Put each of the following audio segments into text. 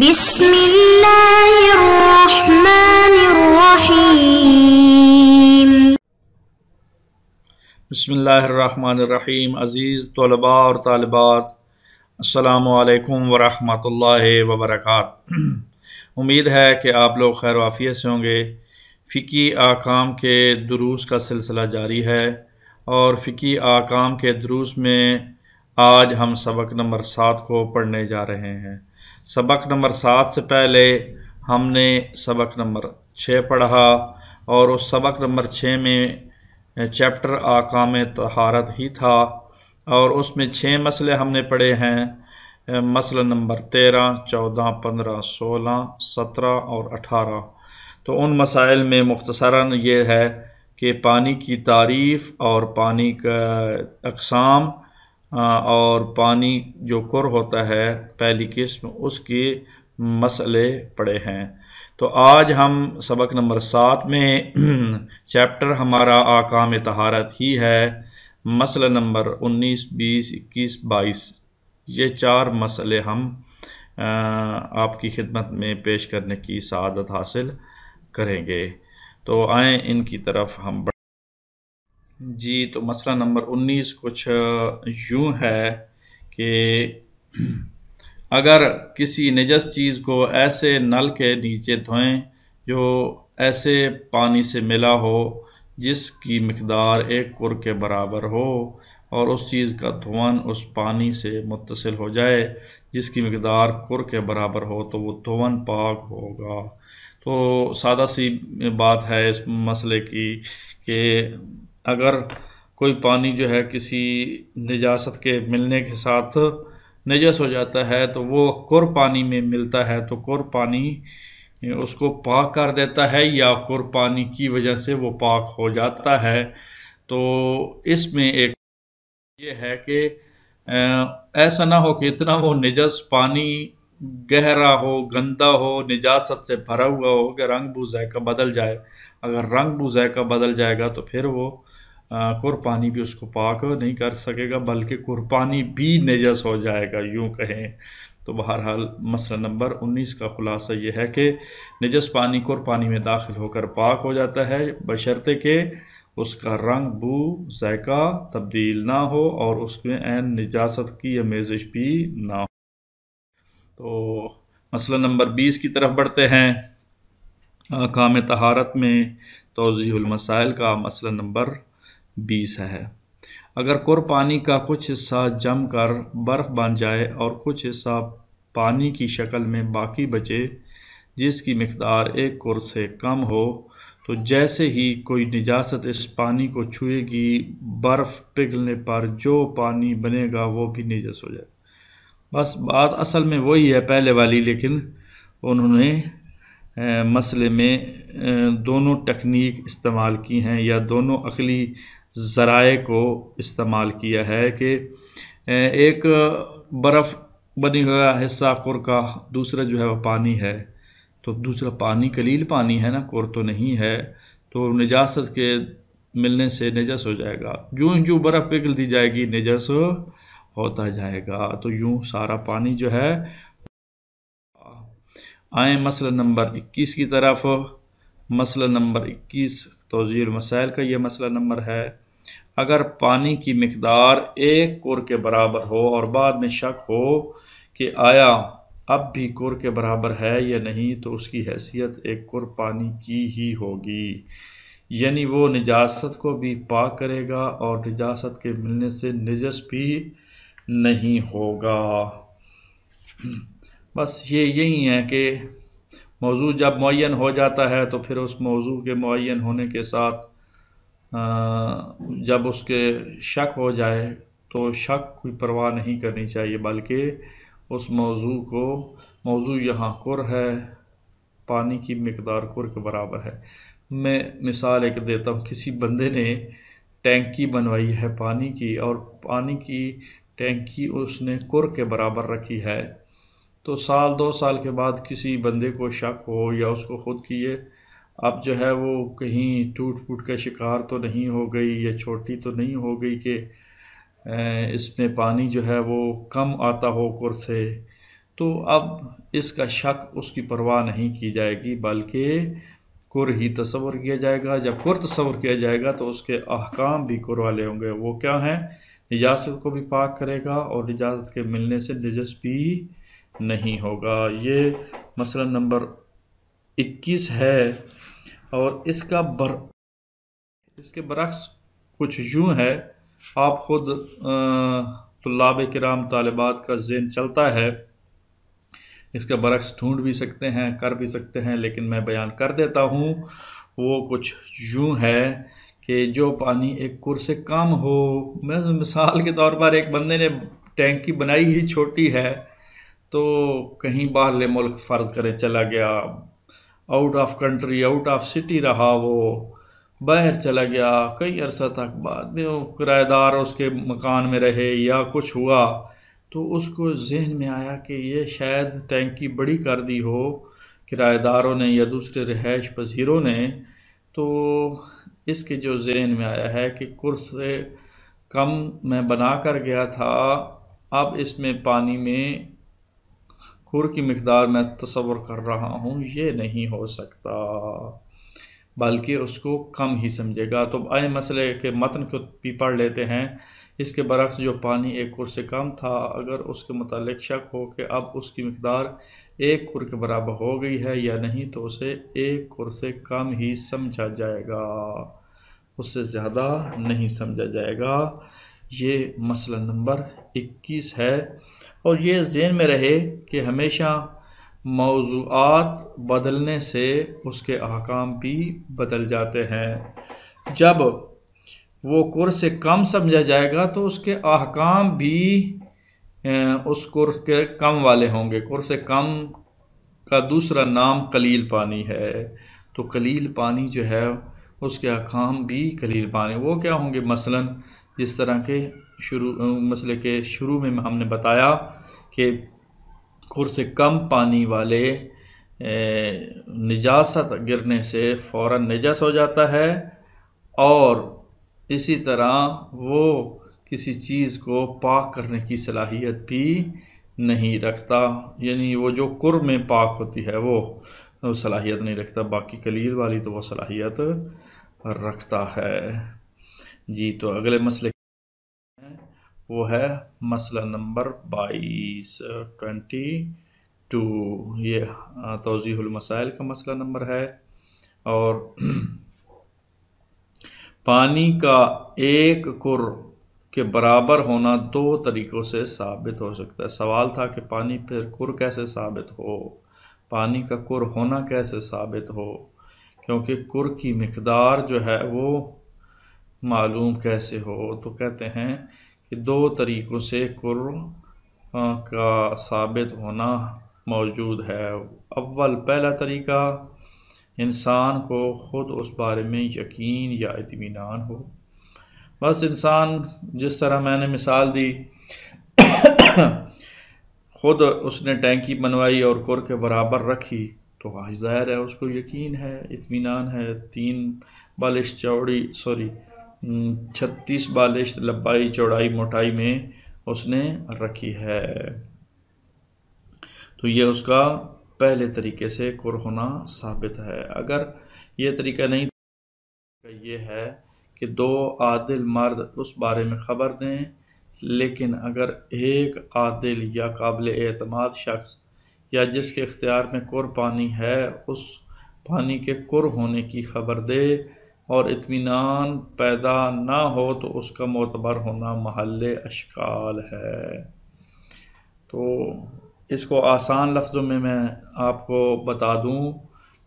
بسم اللہ الرحمن الرحیم۔ بسم اللہ الرحمن الرحیم۔ عزیز طلباء اور طالبات، السلام علیکم ورحمۃ اللہ وبرکاتہ۔ امید ہے کہ آپ لوگ خیر و عافیت سے ہوں گے۔ فقہی احکام کے دروس کا سلسلہ جاری ہے اور فقہی احکام کے دروس میں آج ہم سبق نمبر 7 کو پڑھنے جا رہے ہیں۔ سبق نمبر 7 سے پہلے ہم نے سبق نمبر 6 پڑھا اور اس سبق نمبر 6 میں چیپٹر احکام طہارت ہی تھا اور اس میں 6 مسئلے ہم نے پڑھے ہیں۔ مسئلہ نمبر 13، 14، 15، 16، 17 اور 18۔ تو ان مسائل میں مختصراً یہ ہے کہ پانی کی تعریف اور پانی کا اقسام اور پانی جو کر ہوتا ہے پہلی قسم، اس کی مسئلے پڑھے ہیں۔ تو آج ہم سبق نمبر 7 میں چیپٹر ہمارا احکام طہارت ہی ہے۔ مسئلہ نمبر 19، 20، 21، 22 یہ 4 مسئلے ہم آپ کی خدمت میں پیش کرنے کی سعادت حاصل کریں گے۔ تو آئیں ان کی طرف ہم بڑھیں۔ جی، تو مسئلہ نمبر 19 کچھ یوں ہے کہ اگر کسی نجس چیز کو ایسے نل کے نیچے دھوئیں جو ایسے پانی سے ملا ہو جس کی مقدار 1 کر کے برابر ہو اور اس چیز کا دھون اس پانی سے متصل ہو جائے جس کی مقدار کر کے برابر ہو تو وہ دھون پاک ہوگا۔ تو سادہ سی بات ہے اس مسئلے کی کہ اگر کوئی پانی جو ہے کسی نجاست کے ملنے کے ساتھ نجس ہو جاتا ہے تو وہ کر پانی میں ملتا ہے تو کر پانی اس کو پاک کر دیتا ہے یا کر پانی کی وجہ سے وہ پاک ہو جاتا ہے۔ تو اس میں ایک یہ ہے کہ ایسا نہ ہو کہ اتنا وہ نجس پانی گہرا ہو، گندا ہو، نجاست سے بھرا ہوا ہو کہ رنگ بو ذائقہ بدل جائے۔ اگر رنگ بو ذائقہ بدل جائے گا تو پھر وہ کر پانی بھی اس کو پاک نہیں کر سکے گا بلکہ کر پانی بھی نجس ہو جائے گا، یوں کہیں تو۔ بہرحال مسئلہ نمبر 19 کا خلاصہ یہ ہے کہ نجس پانی کر پانی میں داخل ہو کر پاک ہو جاتا ہے بشرطے کہ اس کا رنگ بو ذائقہ تبدیل نہ ہو اور اس میں عین نجاست کی آمیزش بھی نہ ہو۔ تو مسئلہ نمبر 20 کی طرف بڑھتے ہیں۔ احکام طہارت میں توضیح المسائل کا مسئلہ نمبر 20 ہے۔ اگر کر پانی کا کچھ حصہ جم کر برف بن جائے اور کچھ حصہ پانی کی شکل میں باقی بچے جس کی مقدار 1 کر سے کم ہو تو جیسے ہی کوئی نجاست اس پانی کو چھوئے گی برف پگھلنے پر جو پانی بنے گا وہ بھی نجس ہو جائے۔ بس بات اصل میں وہی ہے پہلے والی، لیکن انہوں نے مسئلے میں دونوں ٹیکنیک استعمال کی ہیں یا دونوں عقلی ذرائع کو استعمال کیا ہے کہ ایک برف بنی ہوا حصہ کر کا، دوسرا جو ہے وہ پانی ہے، تو دوسرا پانی قلیل پانی ہے نا، کر تو نہیں ہے، تو نجاست کے ملنے سے نجس ہو جائے گا۔ جو برف پگھل دی جائے گی نجس ہوتا جائے گا، تو یوں سارا پانی جو ہے۔ آئیں مسئلہ نمبر 21 کی طرف۔ مسئلہ نمبر 21 توضیح المسائل کا یہ مسئلہ نمبر ہے۔ اگر پانی کی مقدار 1 کر کے برابر ہو اور بعد میں شک ہو کہ آیا اب بھی کر کے برابر ہے یا نہیں تو اس کی حیثیت 1 کر پانی کی ہی ہوگی، یعنی وہ نجاست کو بھی پاک کرے گا اور نجاست کے ملنے سے نجس بھی نہیں ہوگا۔ بس یہی ہے کہ موضوع جب معین ہو جاتا ہے تو پھر اس موضوع کے معین ہونے کے ساتھ جب اس کے شک ہو جائے تو شک کوئی پرواہ نہیں کرنی چاہیے بلکہ اس موضوع یہاں کر ہے، پانی کی مقدار کر کے برابر ہے۔ میں مثال ایک دیتا ہوں، کسی بندے نے ٹینکی بنوائی ہے پانی کی اور پانی کی ٹینکی اس نے کر کے برابر رکھی ہے، تو 1-2 سال کے بعد کسی بندے کو شک ہو یا اس کو خود کی یہ اب جو ہے وہ کہیں ٹوٹ پھوٹ کا شکار تو نہیں ہو گئی یا چھوٹی تو نہیں ہو گئی کہ اس میں پانی جو ہے وہ کم آتا ہو کر سے، تو اب اس کا شک اس کی پرواہ نہیں کی جائے گی، بلکہ کر ہی تصور کیا جائے گا۔ جب کر تصور کیا جائے گا تو اس کے احکام بھی کر والے ہوں گے۔ وہ کیا ہیں؟ نجاست کو بھی پاک کرے گا اور نجاست کے ملنے سے نجس بھی نہیں ہوگا۔ یہ مسئلہ نمبر 21 ہے، اور اس کے برعکس کچھ یوں ہے، آپ خود طلاب کرام طالبات کا ذہن چلتا ہے، اس کا برعکس ڈھونڈ بھی سکتے ہیں، کر بھی سکتے ہیں، لیکن میں بیان کر دیتا ہوں۔ وہ کچھ یوں ہے کہ جو پانی ایک کر سے کم ہو، مثال کے طور پر ایک بندے نے ٹینکی بنائی ہی چھوٹی ہے، تو کہیں باہر ملک فرض کرے چلا گیا، out of country, out of city رہا، وہ باہر چلا گیا کئی عرصہ تک، بعد میں وہ کرایہ دار اس کے مکان میں رہے یا کچھ ہوا، تو اس کو ذہن میں آیا کہ یہ شاید ٹینکی بڑی کر دی ہو کرایہ داروں نے یا دوسرے رہائش پذیروں نے، تو اس کے جو ذہن میں آیا ہے کہ کر سے کم میں بنا کر گیا تھا، اب اس میں پانی میں کر کی مقدار میں تصور کر رہا ہوں، یہ نہیں ہو سکتا، بلکہ اس کو کم ہی سمجھے گا۔ تو آئے مسئلے کے متن کو بھی پڑھ لیتے ہیں۔ اس کے برعکس جو پانی ایک کر سے کم تھا، اگر اس کے متعلق شک ہو کہ اب اس کی مقدار ایک کر کے برابر ہو گئی ہے یا نہیں، تو اسے ایک کر سے کم ہی سمجھا جائے گا، اس سے زیادہ نہیں سمجھا جائے گا۔ یہ مسئلہ نمبر 21 ہے، اور یہ ذہن میں رہے کہ ہمیشہ موضوعات بدلنے سے اس کے احکام بھی بدل جاتے ہیں۔ جب وہ کر سے کم سمجھا جائے گا تو اس کے احکام بھی اس کر کے کم والے ہوں گے۔ کر سے کم کا دوسرا نام قلیل پانی ہے، تو قلیل پانی جو ہے اس کے احکام بھی قلیل پانی، وہ کیا ہوں گے؟ مثلا جس طرح کے مسئلے کے شروع میں ہم نے بتایا کہ کر سے کم پانی والے نجاست گرنے سے فوراً نجس ہو جاتا ہے، اور اسی طرح وہ کسی چیز کو پاک کرنے کی صلاحیت بھی نہیں رکھتا، یعنی وہ جو کر میں پاک ہوتی ہے وہ صلاحیت نہیں رکھتا، باقی قلیل والی تو وہ صلاحیت رکھتا ہے۔ جی، تو اگلے مسئلے وہ ہے مسئلہ نمبر 22، یہ توضیح المسائل کا مسئلہ نمبر ہے، اور پانی کا ایک کر کے برابر ہونا دو طریقوں سے ثابت ہو سکتا ہے۔ سوال تھا کہ پانی پر کر کیسے ثابت ہو، پانی کا کر ہونا کیسے ثابت ہو، کیونکہ کر کی مقدار جو ہے وہ معلوم کیسے ہو، تو کہتے ہیں کہ دو طریقوں سے کر کا ثابت ہونا موجود ہے۔ پہلا طریقہ، انسان کو خود اس بارے میں یقین یا اطمینان ہو، بس انسان جس طرح میں نے مثال دی خود اس نے ٹینکی بنوائی اور کر کے برابر رکھی، تو ظاہر ہے اس کو یقین ہے، اطمینان ہے، 36 بالشت لمبائی چوڑائی موٹائی میں اس نے رکھی ہے، تو یہ اس کا پہلے طریقے سے کر ہونا ثابت ہے۔ اگر یہ طریقہ نہیں، یہ ہے کہ دو عادل مرد اس بارے میں خبر دیں، لیکن اگر ایک عادل یا قابل اعتماد شخص یا جس کے اختیار میں کر پانی ہے اس پانی کے کر ہونے کی خبر دے اور اطمینان پیدا نہ ہو، تو اس کا معتبر ہونا محل اشکال ہے۔ تو اس کو آسان لفظوں میں آپ کو بتا دوں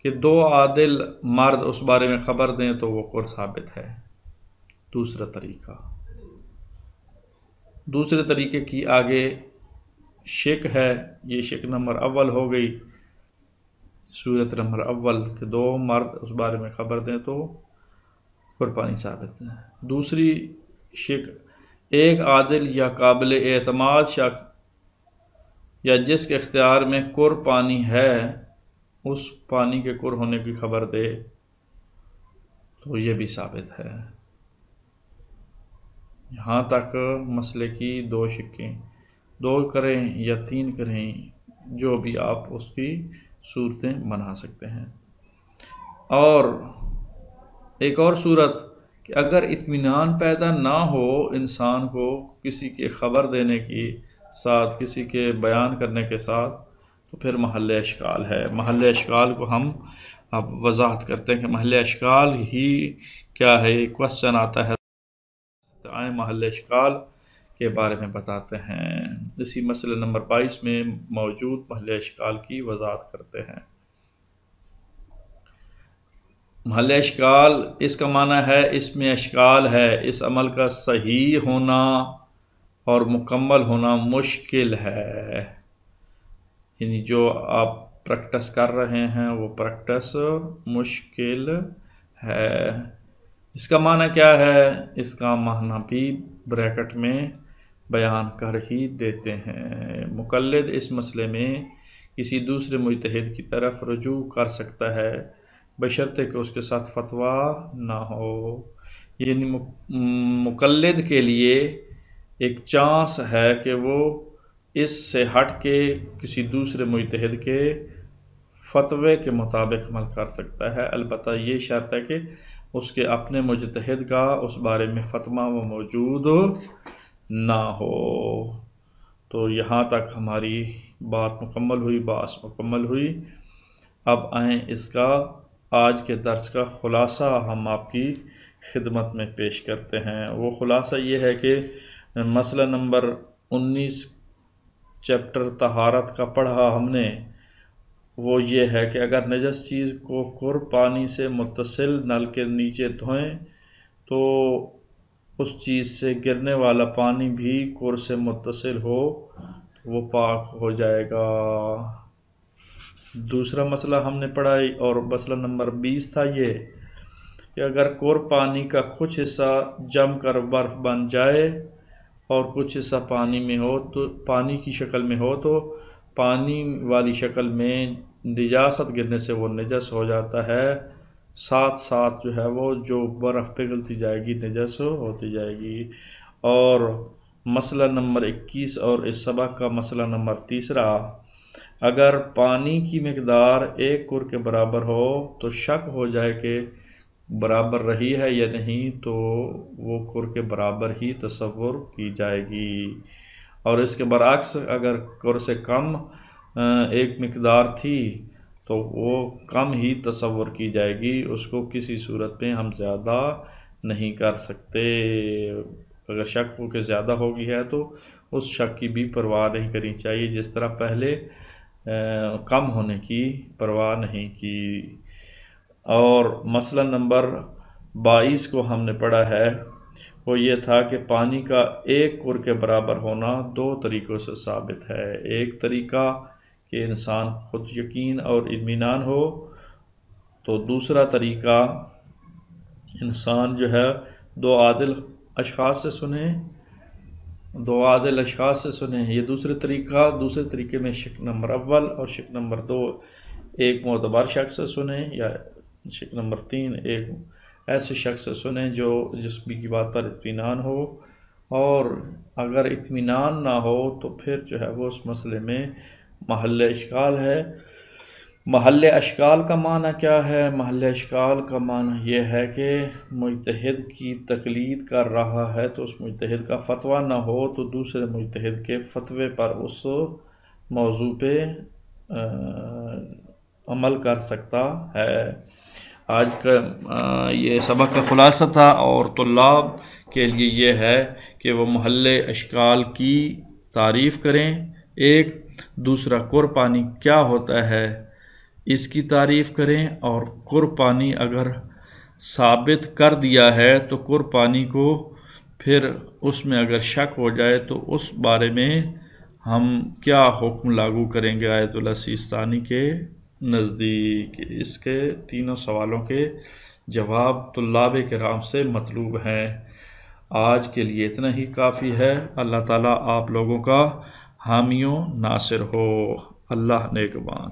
کہ دو عادل مرد اس بارے میں خبر دیں تو وہ کر ثابت ہے۔ دوسرے طریقے کی آگے شک ہے، یہ شک نمبر اول ہو گئی، صورت نمبر اول کہ دو مرد اس بارے میں خبر دیں تو کر پانی ثابت ہے۔ دوسری شک، ایک عادل یا قابل اعتماد شخص یا جس کے اختیار میں کر پانی ہے اس پانی کے کر ہونے کی خبر دے تو یہ بھی ثابت ہے۔ یہاں تک مسئلے کی دو شکیں، 2 کریں یا 3 کریں جو بھی آپ اس کی صورتیں بنا سکتے ہیں۔ اور ایک اور صورت کہ اگر اطمینان پیدا نہ ہو انسان کو کسی کے خبر دینے کی ساتھ، کسی کے بیان کرنے کے ساتھ، تو پھر محل اشکال ہے۔ محل اشکال کو ہم اب وضاحت کرتے ہیں کہ محل اشکال ہی کیا ہے۔ یہ کوشچن آتا ہے، آئیں محل اشکال کے بارے میں بتاتے ہیں۔ اسی مسئلہ نمبر 22 میں موجود محل اشکال کی وضاحت کرتے ہیں۔ محل اشکال، اس کا معنی ہے اس میں اشکال ہے، اس عمل کا صحیح ہونا اور مکمل ہونا مشکل ہے، یعنی جو آپ پریکٹس کر رہے ہیں وہ پریکٹس مشکل ہے۔ اس کا معنی کیا ہے؟ اس کا معنی بھی بریکٹ میں بیان کر ہی دیتے ہیں۔ مقلد اس مسئلے میں کسی دوسرے مجتہد کی طرف رجوع کر سکتا ہے بشرطے کہ اس کے ساتھ فتویٰ نہ ہو، یعنی مقلد کے لیے ایک چانس ہے کہ وہ اس سے ہٹ کے کسی دوسرے مجتہد کے فتوے کے مطابق عمل کر سکتا ہے، البتہ یہ شرط ہے کہ اس کے اپنے مجتہد کا اس بارے میں فتویٰ وہ موجود نہ ہو۔ تو یہاں تک ہماری بات مکمل ہوئی، بحث مکمل ہوئی۔ اب آئیں اس کا آج کے درس کا خلاصہ ہم آپ کی خدمت میں پیش کرتے ہیں۔ وہ خلاصہ یہ ہے کہ مسئلہ نمبر 19 چیپٹر طہارت کا پڑھا ہم نے، وہ یہ ہے کہ اگر نجس چیز کو کر پانی سے متصل نل کے نیچے دھوئیں تو اس چیز سے گرنے والا پانی بھی کر سے متصل ہو تو وہ پاک ہو جائے گا۔ دوسرا مسئلہ ہم نے پڑھائی اور مسئلہ نمبر 20 تھا یہ کہ اگر کور پانی کا کچھ حصہ جم کر برف بن جائے اور کچھ حصہ پانی میں ہو تو پانی کی شکل میں ہو تو پانی والی شکل میں نجاست گرنے سے وہ نجس ہو جاتا ہے، ساتھ ساتھ جو ہے وہ جو برف پگھلتی جائے گی نجس ہوتی جائے گی۔ اور مسئلہ نمبر 21 اور اس سبق کا مسئلہ نمبر 3، اگر پانی کی مقدار ایک کر کے برابر ہو تو شک ہو جائے کہ برابر رہی ہے یا نہیں تو وہ کر کے برابر ہی تصور کی جائے گی، اور اس کے برعکس اگر کر سے کم ایک مقدار تھی تو وہ کم ہی تصور کی جائے گی، اس کو کسی صورت میں ہم زیادہ نہیں کر سکتے۔ اگر شک ہو کہ زیادہ ہو گئی ہے تو اس شک کی بھی پرواہ نہیں کرنی چاہیے، جس طرح پہلے کم ہونے کی پرواہ نہیں کی۔ اور مسئلہ نمبر 22 کو ہم نے پڑھا ہے، وہ یہ تھا کہ پانی کا ایک کر کے برابر ہونا 2 طریقوں سے ثابت ہے۔ ایک طریقہ کہ انسان خود یقین اور اطمینان ہو، تو دوسرا طریقہ انسان جو ہے 2 عادل اشخاص سے سنیں۔ یہ دوسرے طریقے میں شک نمبر اول اور شک نمبر 2 ایک معتبر شخص سے سنیں، یا شک نمبر 3 ایک ایسے شخص سے سنیں جس کی بات پر اطمینان ہو، اور اگر اطمینان نہ ہو تو پھر جو ہے وہ اس مسئلے میں محل اشکال ہے۔ محل اشکال کا معنی کیا ہے؟ محل اشکال کا معنی یہ ہے کہ مجتہد کی تقلید کر رہا ہے تو اس مجتہد کا فتویٰ نہ ہو تو دوسرے مجتہد کے فتوے پر اس موضوع پہ عمل کر سکتا ہے۔ آج کا یہ سبق کا خلاصہ تھا، اور طلاب کے لیے یہ ہے کہ وہ محل اشکال کی تعریف کریں، ایک دوسرا کر پانی کیا ہوتا ہے اس کی تعریف کریں، اور کر پانی اگر ثابت کر دیا ہے تو کر پانی کو پھر اس میں اگر شک ہو جائے تو اس بارے میں ہم کیا حکم لاگو کریں گے آیت اللہ سیستانی کے نزدیک۔ اس کے تینوں سوالوں کے جواب طلاب کرام سے مطلوب ہیں۔ آج کے لیے اتنا ہی کافی ہے۔ اللہ تعالیٰ آپ لوگوں کا حامی و ناصر ہو۔ اللہ نگہبان۔